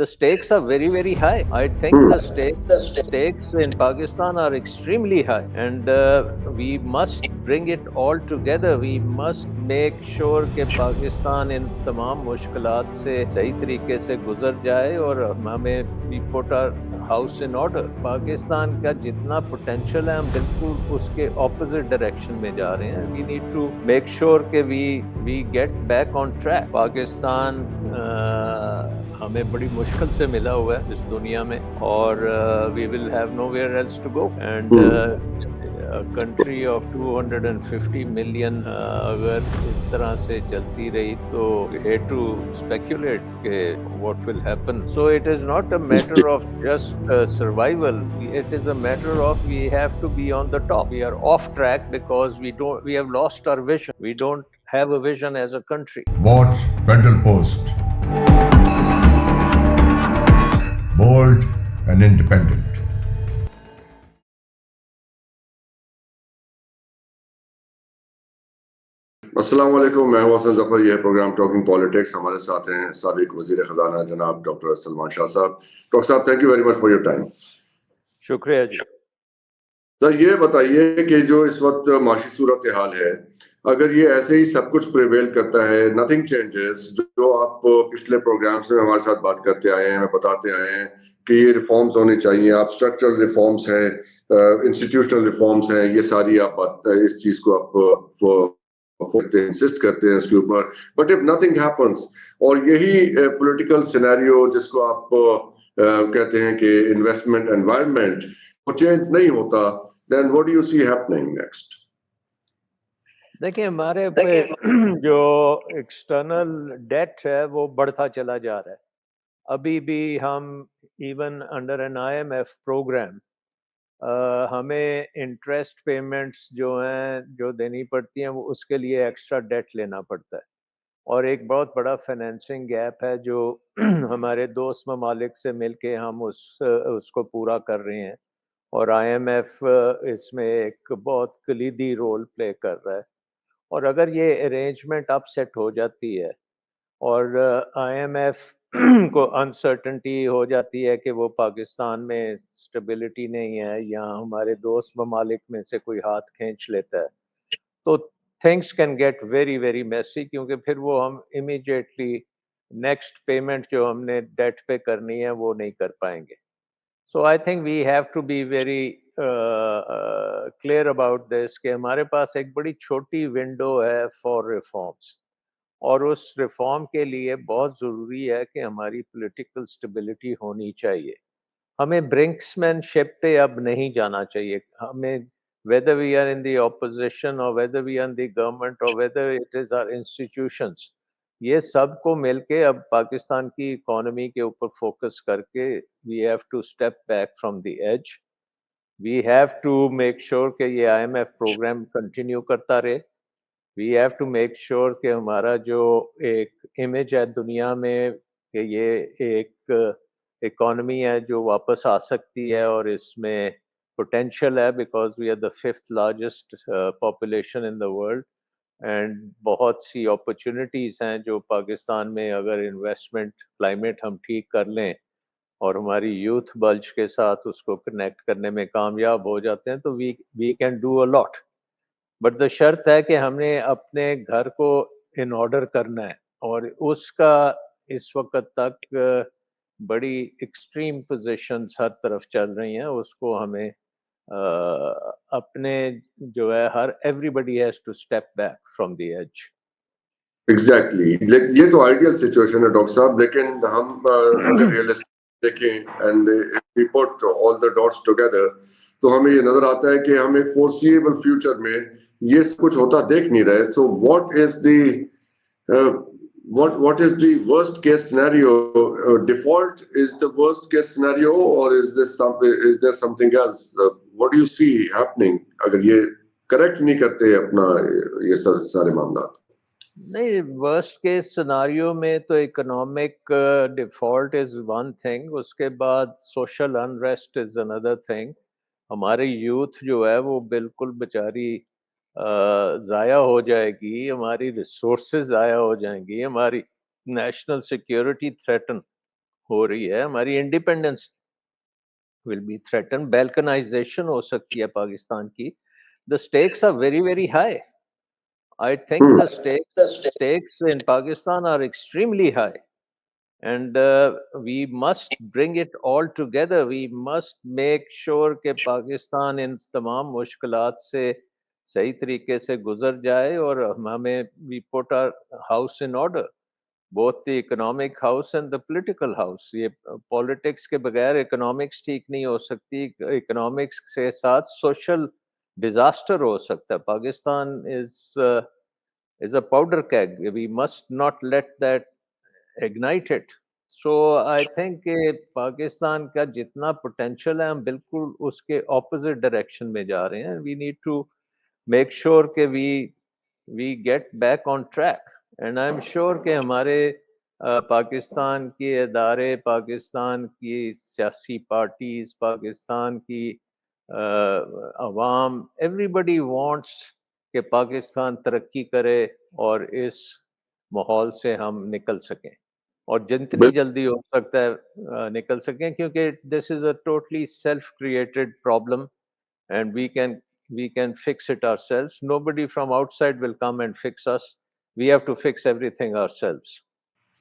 the stakes are very, very high. I think the stakes in Pakistan are extremely high, and we must bring it all together. We must make sure कि पाकिस्तान इन तमाम मुश्किलात से सही तरीके से गुजर जाए और हमें we put our house in order. Pakistan का जितना पोटेंशियल है हम बिल्कुल उसके ऑपोजिट डायरेक्शन में जा रहे हैं. We need to make sure कि we get back on track. Pakistan हमें बड़ी मुश्किल से मिला हुआ है इस दुनिया में और we will have nowhere else to go and a country of 250 million अगर इस तरह से चलती रही तो we hate to speculate के what will happen. So it is not a matter of just survival. It is a matter of we have to be on the top. We are off track because we have lost our vision. We don't have a vision as a country. Watch Federal Post. Bold and independent. अस्सलाम वालेकुम, मैं हूं हसन जफर. यह programme talking politics. हमारे साथ हैं साबिक वजीर खजाना जनाब डॉक्टर सलमान शाह साहब. डॉक्टर साहब, thank you very much for your time. शुक्रिया जी. सर, ये बताइए कि जो इस वक्त माशी सूरत हाल है, अगर ये ऐसे ही सब कुछ प्रिवेल करता है, नथिंग चेंजेस, जो आप पिछले प्रोग्राम्स में हमारे साथ बात करते आए हैं, बताते आए हैं कि ये रिफॉर्म्स होने चाहिए, आप स्ट्रक्चरल रिफॉर्म्स हैं, इंस्टीट्यूशनल रिफॉर्म्स हैं, ये सारी आप इस चीज को आप इंसिस्ट करते हैं इसके ऊपर. बट इफ नथिंग हैपेंस और यही पॉलिटिकल सिनेरियो जिसको आप कहते हैं कि इन्वेस्टमेंट एनवायरनमेंट वो चेंज नहीं होता, then what do you see happening next? देखिए, हमारे पे जो एक्सटर्नल डेट है वो बढ़ता चला जा रहा है. अभी भी हम even under an IMF program हमें इंटरेस्ट पेमेंट्स जो हैं जो देनी पड़ती हैं वो उसके लिए एक्स्ट्रा डेट लेना पड़ता है और एक बहुत बड़ा फाइनेंसिंग गैप है जो हमारे दोस्त ममालिक से मिलके हम उसको पूरा कर रहे हैं और IMF इसमें एक बहुत कलीदी रोल प्ले कर रहा है. और अगर ये अरेंजमेंट अपसेट हो जाती है और IMF को अनसर्टेनिटी हो जाती है कि वो पाकिस्तान में स्टेबिलिटी नहीं है या हमारे दोस्त ममालिक में से कोई हाथ खींच लेता है तो things can get very very messy, क्योंकि फिर वो हम इमीडिएटली नेक्स्ट पेमेंट जो हमने डेट पे करनी है वो नहीं कर पाएंगे. So I think we have to be very clear about this कि हमारे पास एक बड़ी छोटी विंडो है फॉर रिफॉर्म्स और उस रिफॉर्म के लिए बहुत ज़रूरी है कि हमारी पॉलिटिकल स्टेबिलिटी होनी चाहिए. हमें ब्रिंक्समैनशिप पे अब नहीं जाना चाहिए. हमें whether we are in the opposition or whether we are in the government or whether it is our institutions, ये सबको मिलके अब पाकिस्तान की इकोनॉमी के ऊपर फोकस करके we have to step back from the edge. We have to make sure कि ये IMF प्रोग्राम कंटिन्यू करता रहे. We have to make sure कि हमारा जो एक इमेज है दुनिया में कि ये एक इकोनॉमी है जो वापस आ सकती है और इसमें पोटेंशियल है because we are the 5th largest population in the world and बहुत सी अपॉर्चुनिटीज हैं जो पाकिस्तान में अगर इन्वेस्टमेंट क्लाइमेट हम ठीक कर लें और हमारी यूथ बल्ज के साथ उसको कनेक्ट करने में कामयाब हो जाते हैं तो we can do a lot. But the शर्त है कि हमने अपने घर को इन ऑर्डर करना है और उसका इस वक्त तक बड़ी एक्सट्रीम पोजीशंस हर तरफ चल रही हैं. उसको हमें अपने जो है हर everybody has to step back from the edge. Exactly. ये तो आइडियल सिचुएशन है डॉक्टर साहब, लेकिन हम अगर रियलिस्टिक देखें and we put all the dots together तो हमें ये नजर आता है कि हम एक फोर्सिएबल फ्यूचर में ये सब कुछ होता देख नहीं रहे. So what is the what is the worst case scenario? Default is the worst case scenario or is there something else? What do you see happening अगर ये करेक्ट नहीं करते अपना ये सारे मामला? नहीं, वर्स्ट केस सिनारियो में तो economic default is one thing, उसके बाद social unrest is another thing. हमारी यूथ जो है वो बिल्कुल बेचारी ज़ाया हो जाएगी, हमारी रिसोर्सेज ज़ाया हो जाएंगी, हमारी नेशनल सिक्योरिटी थ्रेटन हो रही है, हमारी independence will be threatened, balkanization हो सकती है पाकिस्तान की. The stakes are very, very high. I think the stakes in Pakistan are extremely high, and we must bring it all together. We must make sure कि पाकिस्तान इन तमाम मुश्किलात से सही तरीके से गुजर जाए और हमें we put our house in order. Both the economic house and the political house. ये पॉलिटिक्स के बगैर इकोनॉमिक्स ठीक नहीं हो सकती, इकोनॉमिक्स के साथ सोशल डिजास्टर हो सकता है. Pakistan is a powder keg. We must not let that ignite it. So I think कि पाकिस्तान का जितना पोटेंशियल है हम बिल्कुल उसके ऑपोजिट डायरेक्शन में जा रहे हैं. We need to make sure कि we get back on track. And I am sure कि हमारे पाकिस्तान के इदारे, पाकिस्तान की सियासी पार्टीज, पाकिस्तान की अवाम, एवरीबडी वांट्स कि पाकिस्तान तरक्की करे और इस माहौल से हम निकल सकें और जितनी जल्दी हो सकता है निकल सकें, क्योंकि this is a totally self created problem and we can fix it ourselves. Nobody from outside will come and fix us. We have to fix everything ourselves.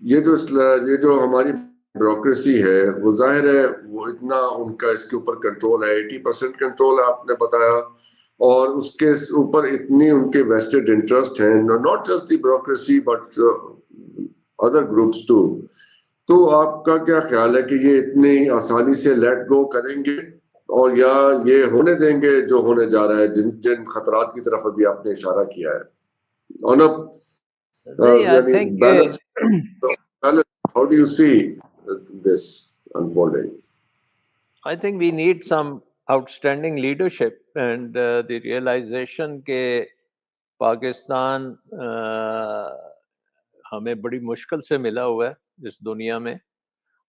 ये जो हमारी ब्यूरोक्रेसी है वो जाहिर है वो इतना उनका इसके ऊपर कंट्रोल है, 80% कंट्रोल है आपने बताया, और उसके ऊपर इतनी उनके वेस्टेड इंटरेस्ट हैं, not just the bureaucracy but other groups too. तो आपका क्या ख्याल है कि ये इतनी आसानी से लेट गो करेंगे और या ये होने देंगे जो होने जा रहा है, जिन खतरात की तरफ अभी आपने इशारा किया है? On a I think balance, how do you see this unfolding? I think we need some outstanding leadership and the realization के पाकिस्तान हमें बड़ी मुश्किल से मिला हुआ है इस दुनिया में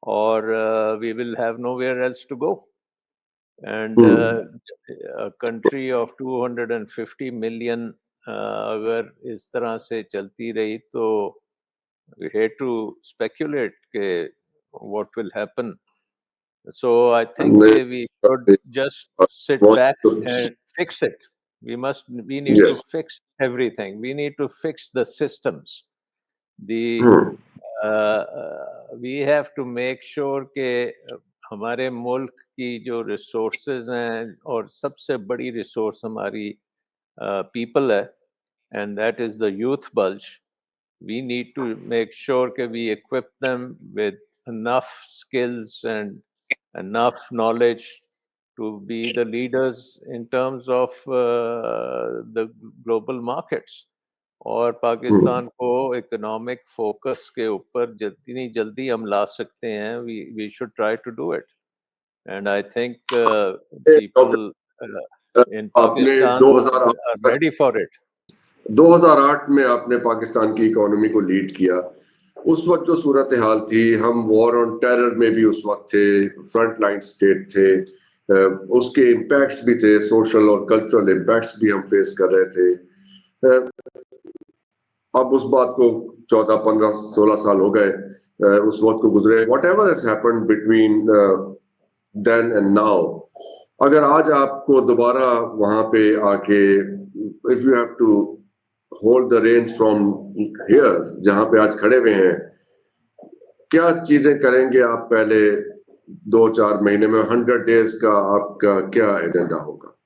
और we will have nowhere else to go. And a country of 250 million अगर इस तरह से चलती रही तो we hate to speculate के what will happen. So I think we should just sit back and fix it. We need to fix everything. We need to fix the systems. We have to make sure कि हमारे मुल्क की जो resources हैं और सबसे बड़ी resource हमारी पीपल है, and that is the youth bulge. We need to make sure that we equip them with enough skills and enough knowledge to be the leaders in terms of the global markets. और पाकिस्तान को economic focus के ऊपर जितनी जल्दी हम ला सकते हैं, we should try to do it. And I think people in Pakistan are ready for it. 2008 में आपने पाकिस्तान की इकोनॉमी को लीड किया. उस वक्त जो सूरत हाल थी, हम वॉर ऑन टेरर में भी उस वक्त थे, फ्रंट लाइन स्टेट थे, उसके इम्पैक्ट्स भी थे, सोशल और कल्चरल इम्पैक्ट्स भी हम फेस कर रहे थे. अब उस बात को 14, 15, 16 साल हो गए उस वक्त को गुजरे. Whatever has happened between then and now, अगर आज आपको दोबारा वहां पे आके if you have to hold the range from here, जहां पे आज खड़े हुए हैं, क्या चीजें करेंगे आप पहले 2-4 महीने में? 100 डेज का आपका क्या एजेंडा होगा?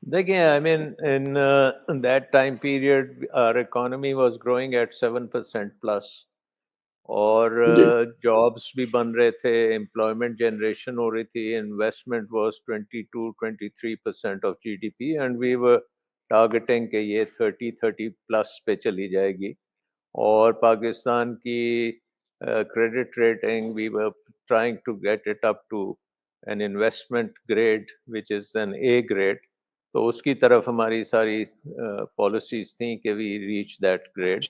देखिए, I mean, in that time period, our economy was growing at 7% plus, और jobs भी बन रहे थे, employment generation हो रही थी, investment was 22-23% of GDP, and we were targeting कि ये 30 plus पे चली जाएगी. और पाकिस्तान की credit rating, we were trying to get it up to an investment grade, which is an A grade. तो उसकी तरफ हमारी सारी पॉलिसीज थी कि we reach that grade.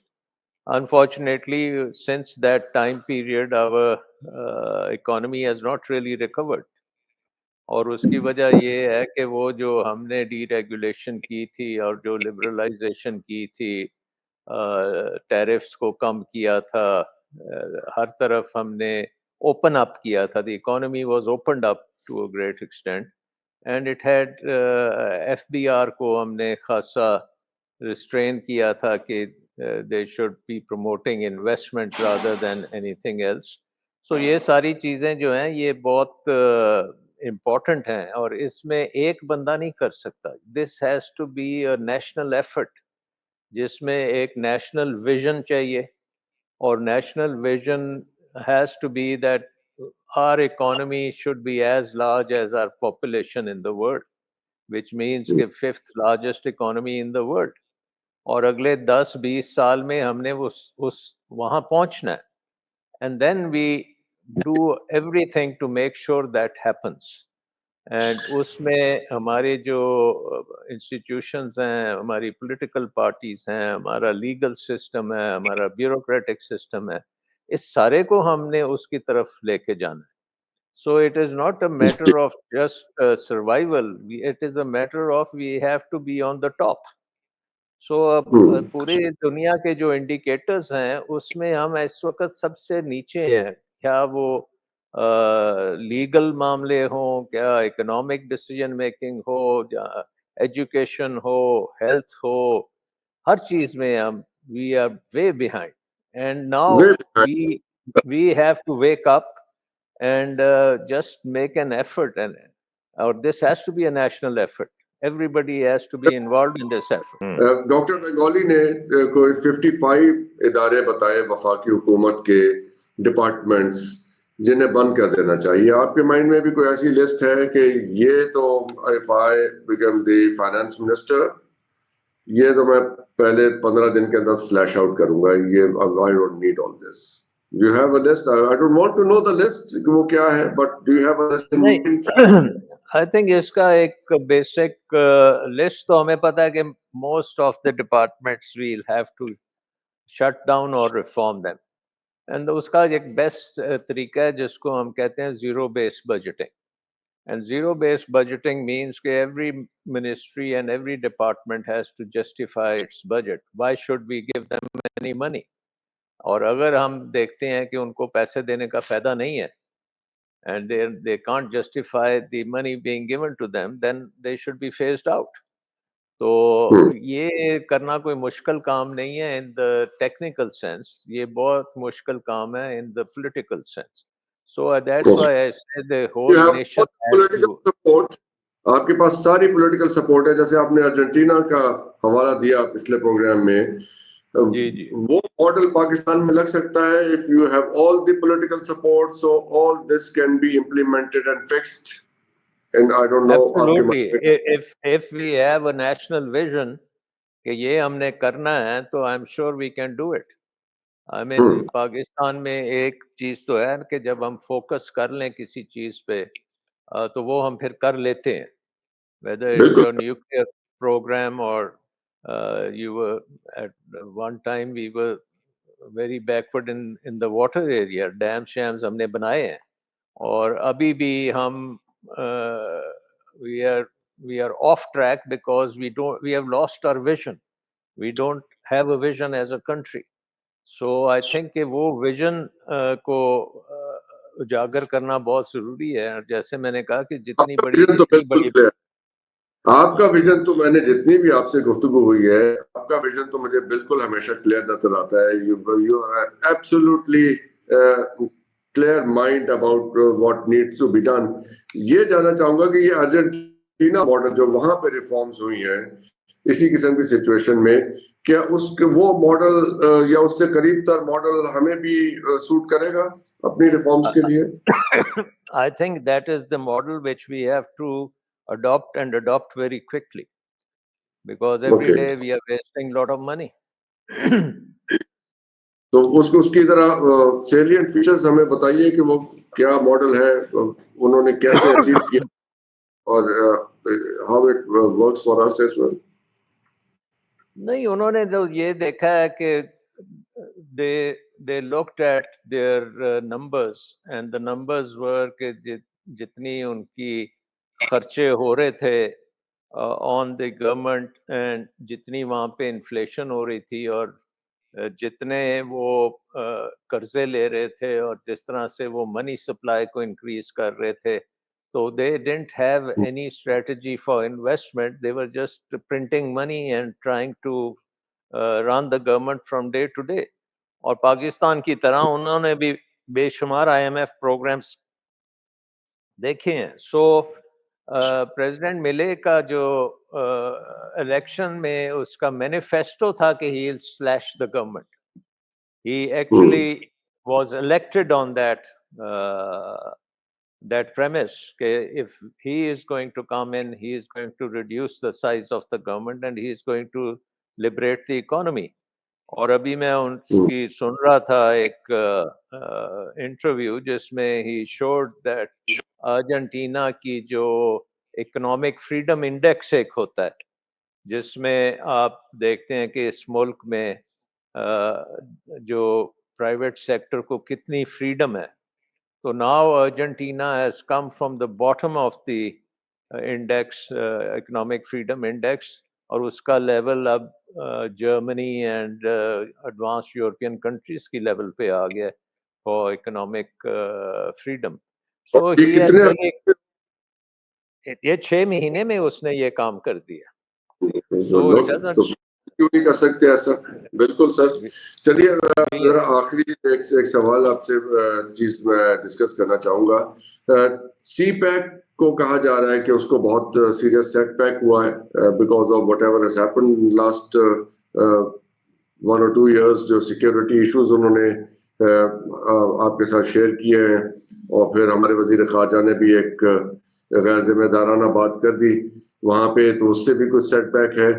Unfortunately, since that time period, our economy has not really recovered. और उसकी वजह ये है कि वो जो हमने डीरेगुलेशन की थी और जो लिबरलाइजेशन की थी, टैरिफ्स को कम किया था, हर तरफ हमने ओपन अप किया था, the economy was opened up to a great extent, and it had FBR को हमने खासा रिस्ट्रेन किया था कि they should be promoting investment rather than anything else. So ये सारी चीज़ें जो हैं ये बहुत इम्पोर्टेंट हैं और इसमें एक बंदा नहीं कर सकता। This has to be a national effort, जिसमें एक नेशनल विजन चाहिए, और national vision has to be that our economy should be as large as our population in the world, which means कि fifth largest economy in the world, और अगले 10-20 साल में हमने उस वहाँ पहुँचना है, and then we do everything to make sure that happens। And उसमें हमारे जो इंस्टीट्यूशंस हैं, हमारी पॉलिटिकल पार्टीज हैं, हमारा लीगल सिस्टम है, हमारा ब्यूरोक्रेटिक सिस्टम है, इस सारे को हमने उसकी तरफ लेके जाना है। So it is not a matter of just survival, it is a matter of we have to be on the top. So अब पूरी दुनिया के जो इंडिकेटर्स हैं उसमें हम इस वक्त सबसे नीचे हैं। क्या वो लीगल मामले हों, क्या इकोनॉमिक डिसीजन मेकिंग हो, या एजुकेशन हो, हेल्थ हो, हर चीज में हम we are way behind, and now we have to wake up and just make an effort, and or this has to be a national effort. Everybody has to be involved in this effort। Doctor Bengali ने कोई 55 इदारे बताए वफाकी हुकूमत के departments जिन्हें बंद कर देना चाहिए। आपके माइंड में भी कोई ऐसी लिस्ट है कि ये तो if I become the finance minister, ये तो मैं पहले 15 दिन के अंदर स्लैश आउट करूंगा, ये I don't need all this. Do you have a list? I don't want to know the list कि वो क्या है, but do you have a list in mind? I think इसका एक बेसिक लिस्ट तो हमें पता है कि most of the departments will have to shut down और रिफॉर्म देम, एंड उसका एक बेस्ट तरीका है जिसको हम कहते हैं zero based budgeting. And zero-based budgeting means that every ministry and every department has to justify its budget. Why should we give them any money? और अगर हम देखते हैं कि उनको पैसे देने का फायदा नहीं है, and they can't justify the money being given to them, then they should be phased out। तो ये करना कोई मुश्किल काम नहीं है in the technical sense, ये बहुत मुश्किल काम है in the political sense। So that's why I said the You whole have nation all has political to। support. आपके पास सारी पॉलिटिकल सपोर्ट है, जैसे आपने अर्जेंटीना का हवाला दिया पिछले प्रोग्राम में, जी जी वो मॉडल पाकिस्तान में लग सकता है if you have all the political support, so all this can be implemented and fixed। And I don't know आपके Absolutely। If we have a national vision कि ये हमने करना है, तो I'm sure we can do it। I mean Pakistan में एक चीज तो है कि जब हम फोकस कर लें किसी चीज पे, तो वो हम फिर कर लेते हैं। Whether it's बिल्कुल your nuclear program or you were at one time we were very backward in the water area, dam शैम्स हमने बनाए हैं, और अभी भी हम we are off track because we have lost our vision। We don't have a vision as a country। So I think कि वो विजन को उजागर करना बहुत जरूरी है। और जैसे मैंने कहा कि जितनी आपका बड़ी विजन तो जितनी बिल्कुल बड़ी क्लियर, आपका विजन तो मैंने जितनी भी आपसे गुफ्तगू हुई है, आपका विजन तो मुझे बिल्कुल हमेशा क्लियर नजर आता है। You are absolutely clear mind about what needs to be done. ये जानना चाहूंगा कि ये अर्जेंटीना मॉडल जो वहां पे रिफॉर्म्स हुई है इसी किस्म की सिचुएशन में, क्या उसके वो मॉडल या उससे करीब तर मॉडल हमें भी सूट करेगा अपनी रिफॉर्म्स के लिए? I think that is the model which we have to adopt, and adopt very quickly, because every Okay. day we are wasting a lot of money। तो उसको उसकी तरह सेलिएंट फीचर्स हमें बताइए कि वो क्या मॉडल है, उन्होंने कैसे अचीव किया, और how it works for us as well. नहीं, उन्होंने तो ये देखा है कि they looked at their numbers, and the numbers were कि जितनी उनकी खर्चे हो रहे थे ऑन द गवर्नमेंट, एंड जितनी वहाँ पे इन्फ्लेशन हो रही थी, और जितने वो कर्जे ले रहे थे और जिस तरह से वो मनी सप्लाई को इंक्रीज कर रहे थे, तो they didn't have any strategy for investment, they were just printing money and trying to run the government from day to day. और पाकिस्तान की तरह उन्होंने भी बेशुमार आईएमएफ प्रोग्राम्स देखे हैं। सो प्रेसिडेंट मिले का जो इलेक्शन में उसका मैनिफेस्टो था कि he will slash the government, he actually was elected on that premise that if he is going to come in, he is going to reduce the size of the government and he is going to liberate the economy. और अभी मैं उनकी सुन रहा था एक interview जिसमें he showed that Argentina की जो इकोनॉमिक फ्रीडम इंडेक्स एक होता है, जिसमें आप देखते हैं कि इस मुल्क में जो प्राइवेट सेक्टर को कितनी फ्रीडम है। तो now Argentina has come from the bottom of the index, economic freedom index, और उसका लेवल अब Germany and advance European countries की लेवल पे आ गया फॉर इकोनॉमिक फ्रीडम। सो ये 6 महीने में उसने ये काम कर दिया। तो क्यों नहीं कर सकते ऐसा? बिल्कुल सर। चलिए जरा आखिरी एक सवाल आपसे चीज मैं डिस्कस करना चाहूंगा। सी पैक को कहा जा रहा है कि उसको बहुत सीरियस सेटबैक हुआ है because of whatever has happened last 1 or 2 years। जो सिक्योरिटी इश्यूज उन्होंने आपके साथ शेयर किए हैं, और फिर हमारे वजीर खारजा ने भी एक गैर जिम्मेदाराना बात कर दी वहां पे, तो उससे भी कुछ सेटबैक है।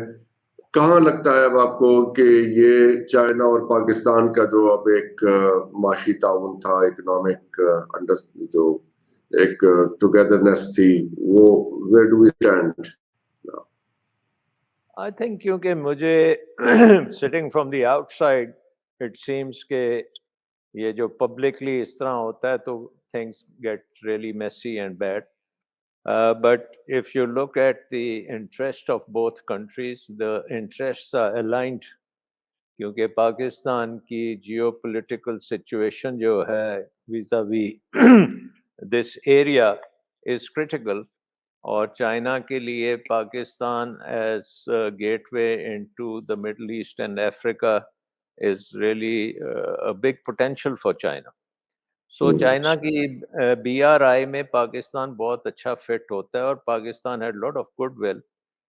कहाँ लगता है अब आपको कि ये चाइना और पाकिस्तान का जो अब एक माशी ताउन था, इकोनॉमिक जो एक टुगेदरनेस थी, वो where do we stand? I think क्योंकि मुझे sitting from the outside it seems के ये जो पब्लिकली इस तरह होता है तो things get really messy and bad. But if you look at the interest of both countries, the interests are aligned, क्योंकि पाकिस्तान की geopolitical situation जो है vis-a-vis this area is critical, और चाइना के लिए Pakistan as a gateway into the Middle East and Africa is really a big potential for China. So China की BRI में पाकिस्तान बहुत अच्छा फिट होता है, और Pakistan had lot of goodwill,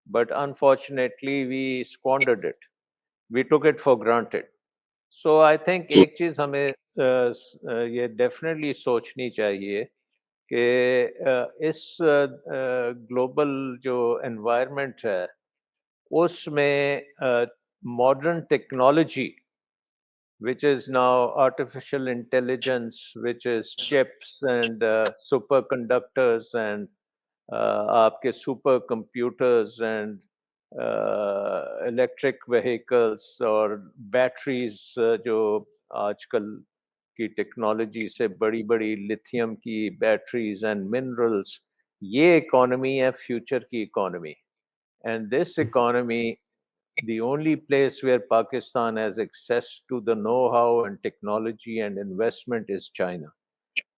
but unfortunately we squandered it, we took it for granted. So I think एक चीज हमें ये डेफिनेटली सोचनी चाहिए कि इस ग्लोबल जो एनवायरनमेंट है उसमें modern technology, which is now artificial intelligence, which is chips and superconductors and आपके supercomputers and electric vehicles और batteries जो आजकल की टेक्नोलॉजी से बड़ी बड़ी लिथियम की बैटरीज एंड मिनरल्स, ये इकोनॉमी है फ्यूचर की economy. And this economy, the only place where Pakistan has access to the know-how and technology and investment is China,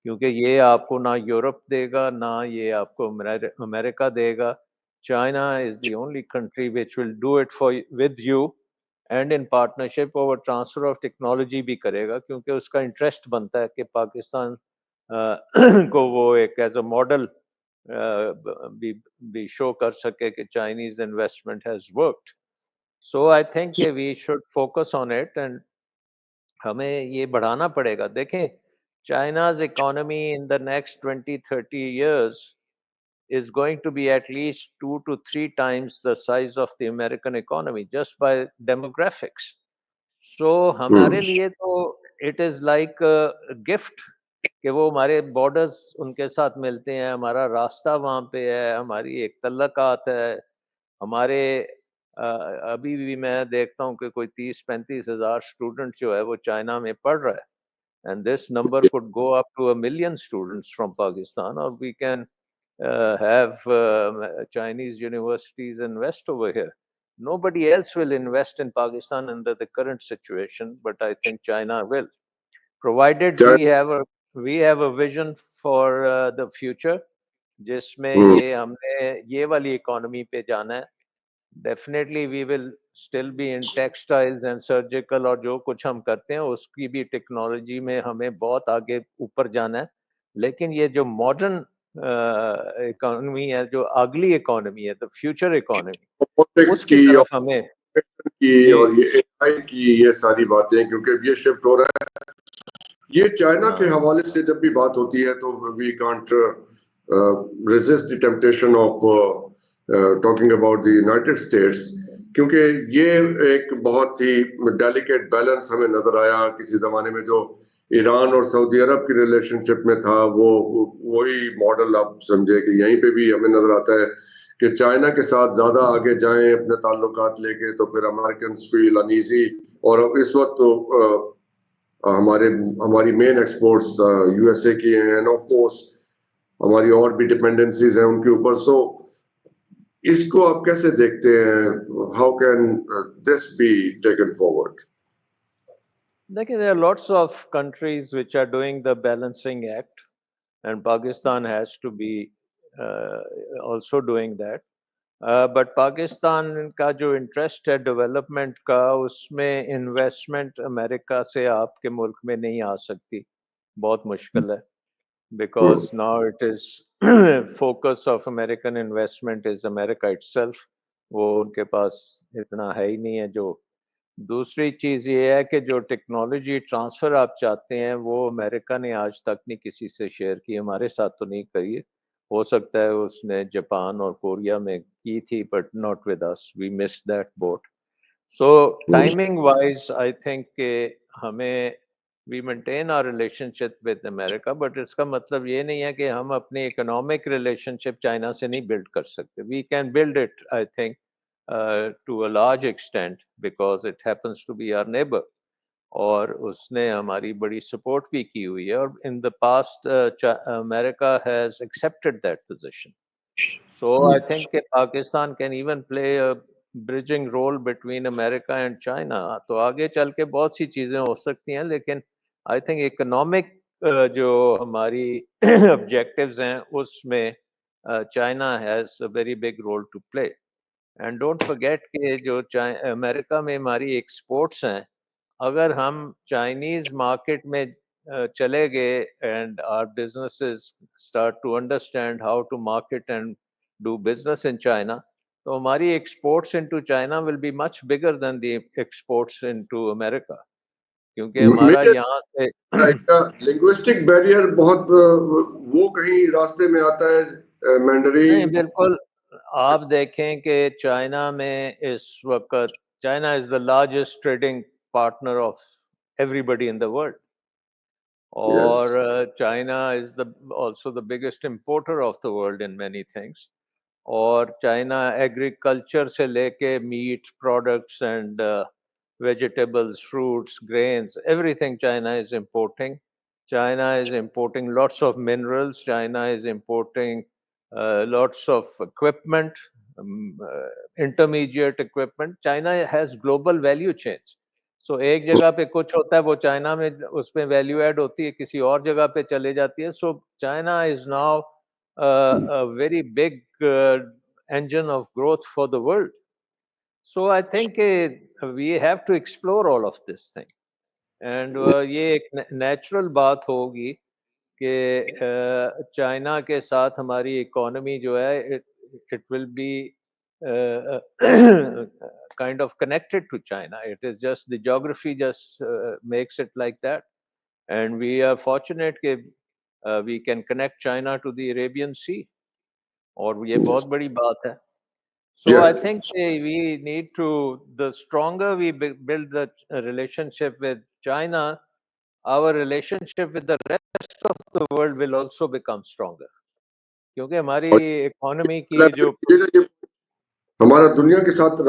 क्योंकि ये आपको ना यूरोप देगा ना ये आपको अमेरिका देगा। China is the only country which will do it for with you and in partnership over transfer of technology भी करेगा, क्योंकि उसका इंटरेस्ट बनता है कि पाकिस्तान को वो एक एज अ मॉडल भी शो कर सके कि Chinese investment has worked. So I think we should focus on it and हमें ये बढ़ाना पड़ेगा। देखें, China's economy in the next 20-30 years is going to be at least 2 to 3 times the size of the American economy just by demographics. So हमारे लिए तो it is like a gift कि वो हमारे borders उनके साथ मिलते हैं, हमारा रास्ता वहाँ पे है, हमारी एक तल्लकात है, हमारे अभी भी मैं देखता हूँ कि कोई 30-35 हज़ार स्टूडेंट जो है वो चाइना में पढ़ रहा है, and this number could go up to 1 million students from Pakistan, और we can have Chinese universities invest over here. Nobody else will invest in Pakistan under the current situation, but I think China will, provided चाइ- we have a vision for the future, जिसमें हम्म, ये हमने ये वाली economy पे जाना है. Definitely we will still be in textiles and surgical, और जो कुछ हम करते हैं उसकी भी टेक्नोलॉजी में हमें बहुत आगे ऊपर जाना है. लेकिन ये जो मॉडर्न इकोनॉमी है, जो अगली इकोनॉमी है, द फ्यूचर इकोनॉमी, रोबोटिक्स उसकी की तरफ हमें. की जी. और ये एआई की ये सारी बातें, क्योंकि ये शिफ्ट हो रहा है. ये चाइना के हाँ. हवाले से जब भी बात होती है तो we can't resist the temptation of talking about the United States, क्योंकि ये एक बहुत ही डेलिकेट बैलेंस हमें नजर आया किसी जमाने में. जो ईरान और सऊदी अरब की रिलेशनशिप में था, वो वही मॉडल आप समझे कि यहीं पे भी हमें नजर आता है कि चाइना के साथ ज्यादा आगे जाएं अपने ताल्लुकात लेके तो फिर अमेरिकन फील अनईजी. और इस वक्त तो हमारी मेन एक्सपोर्ट्स यूएसए की हैं, एंड ऑफ कोर्स हमारी और भी डिपेंडेंसीज हैं उनके ऊपर. सो इसको आप कैसे देखते हैं? How can this be taken forward? देखिए, there are lots of countries which are doing the balancing act, and Pakistan has to be also doing that. But Pakistan का जो इंटरेस्ट है डेवलपमेंट का, उसमें इन्वेस्टमेंट अमेरिका से आपके मुल्क में नहीं आ सकती, बहुत मुश्किल है. Because now it is focus of American investment is America itself. वो उनके पास इतना है ही नहीं है. जो दूसरी चीज़ ये है कि जो टेक्नोलॉजी ट्रांसफ़र आप चाहते हैं, वो अमेरिका ने आज तक नहीं किसी से शेयर की, हमारे साथ तो नहीं करी है. हो सकता है उसने जापान और कोरिया में की थी, but not with us. We missed that boat. So timing wise I think कि हमें we maintain our relationship with America, but इसका मतलब ये नहीं है कि हम अपनी इकोनॉमिक रिलेशनशिप चाइना से नहीं बिल्ड कर सकते. We can build it, I think, to a large extent, because it happens to be our neighbor, और उसने हमारी बड़ी सपोर्ट भी की हुई है. और in the past America has accepted that position. So I think कि Pakistan can even play a bridging role between America and China. तो आगे चल के बहुत सी चीज़ें हो सकती हैं, लेकिन आई थिंक इकोनॉमिक जो हमारी ऑब्जेक्टिव्स हैं, उसमें China has a very big role to play. And don't forget कि जो अमेरिका में हमारी एक्सपोर्ट्स हैं, अगर हम चाइनीज मार्केट में चले गए and our businesses start to understand how to market and do business in China, तो हमारी exports into China will be much bigger than the exports into America, क्योंकि हमारा मुझे यहाँ से लिंग्विस्टिक बैरियर बहुत वो कहीं रास्ते में आता है. नहीं, मैंडरीन. बिल्कुल. आप देखें कि चाइना में इस वक़्त China is the largest trading partner of everybody in the world, yes. और China is the also the biggest importer of the world in many things. और चाइना एग्रीकल्चर से लेके meat products and vegetables, fruits, grains, everything China is importing. China is importing lots of minerals. China is importing lots of equipment, intermediate equipment. China has global value chains. So एक जगह पे कुछ होता है, वो China में उसमें value add होती है, किसी और जगह पे चले जाती है. So China is now a very big engine of growth for the world. So I think we have to explore all of this thing. And ये एक नेचुरल बात होगी कि चाइना के साथ हमारी इकोनॉमी जो है, it will be kind of connected to China. It is just the geography just makes it like that. And we are fortunate कि we can connect China to the Arabian Sea. और ये बहुत बड़ी बात है. So I think we need to, the stronger we build the relationship with China, our relationship with the rest of the world will also become stronger. क्योंकि हमारी economy की जो हमारा दुनिया के साथ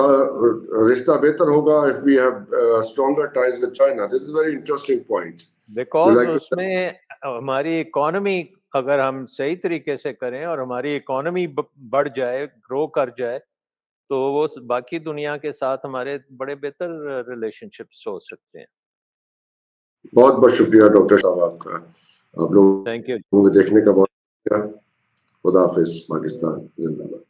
रिश्ता बेहतर होगा if we have stronger ties with China. This is a very interesting point. Because उसमें हमारी इकोनॉमी अगर हम सही तरीके से करें और हमारी इकोनॉमी बढ़ जाए, ग्रो कर जाए, तो वो बाकी दुनिया के साथ हमारे बड़े बेहतर रिलेशनशिप्स हो सकते हैं। बहुत बहुत शुक्रिया डॉक्टर साहब आपका, आप लोगों थैंक यू। को देखने का बहुत शुक्रिया। खुदा हाफिज, पाकिस्तान जिंदाबाद।